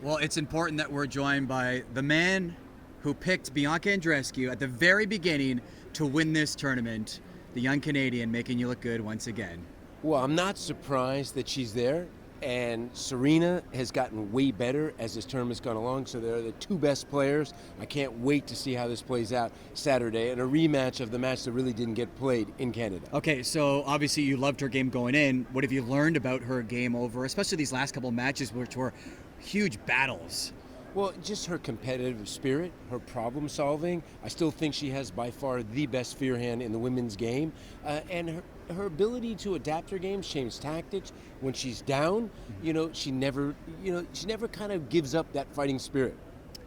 Well, it's important that we're joined by the man who picked Bianca Andreescu at the very beginning to win this tournament, the young Canadian making you look good once again. Well, I'm not surprised that she's there, and Serena has gotten way better as this tournament's gone along, so they're the two best players. I can't wait to see how this plays out Saturday, and a rematch of the match that really didn't get played in Canada. Okay, so obviously you loved her game going in. What have you learned about her game over, especially these last couple of matches, which were huge battles? Well, just her competitive spirit, her problem solving. I still think she has by far the best forehand in the women's game, and her ability to adapt her game, change tactics when she's down. She never kind of gives up that fighting spirit.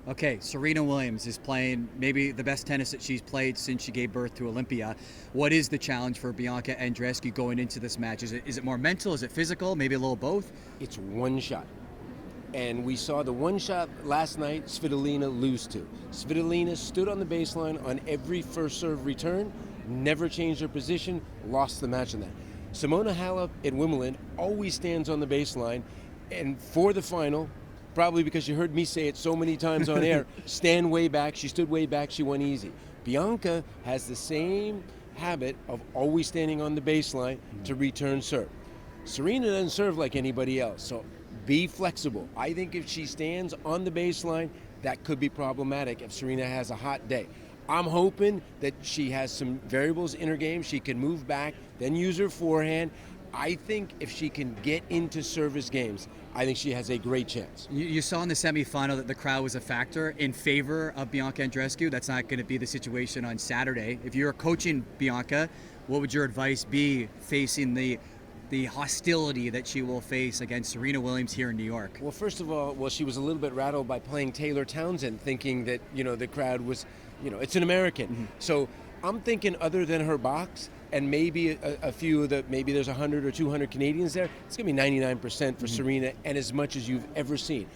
Okay, Serena Williams is playing maybe the best tennis that she's played since she gave birth to Olympia. What is the challenge for Bianca Andreescu going into this match? Is it more mental? Is it physical? Maybe a little both? It's one shot. And we saw the one shot last night Svitolina lose to. Svitolina stood on the baseline on every first serve return, never changed her position, lost the match on that. Simona Halep at Wimbledon always stands on the baseline, and for the final, probably because you heard me say it so many times on air, stand way back, she stood way back, she won easy. Bianca has the same habit of always standing on the baseline to return serve. Serena doesn't serve like anybody else, so be flexible. I think if she stands on the baseline, that could be problematic if Serena has a hot day. I'm hoping that she has some variables in her game. She can move back, then use her forehand. I think if she can get into service games, I think she has a great chance. You saw in the semifinal that the crowd was a factor in favor of Bianca Andreescu. That's not going to be the situation on Saturday. If you're coaching Bianca, what would your advice be facing the hostility that she will face against Serena Williams here in New York? Well, first of all, she was a little bit rattled by playing Taylor Townsend, thinking that, the crowd was, it's an American. Mm-hmm. So I'm thinking other than her box and maybe a few of maybe there's 100 or 200 Canadians there, it's going to be 99% for Serena and as much as you've ever seen.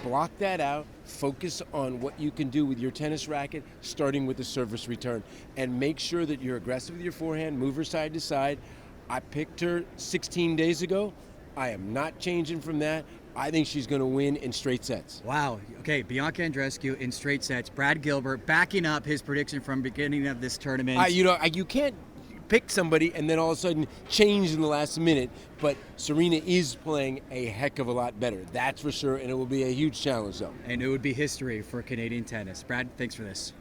Block that out, focus on what you can do with your tennis racket, starting with the service return, and make sure that you're aggressive with your forehand, move her side to side. I picked her 16 days ago. I am not changing from that. I think she's going to win in straight sets. Wow. Okay, Bianca Andreescu in straight sets. Brad Gilbert backing up his prediction from beginning of this tournament. You can't pick somebody and then all of a sudden change in the last minute, but Serena is playing a heck of a lot better. That's for sure, and it will be a huge challenge, though. And it would be history for Canadian tennis. Brad, thanks for this.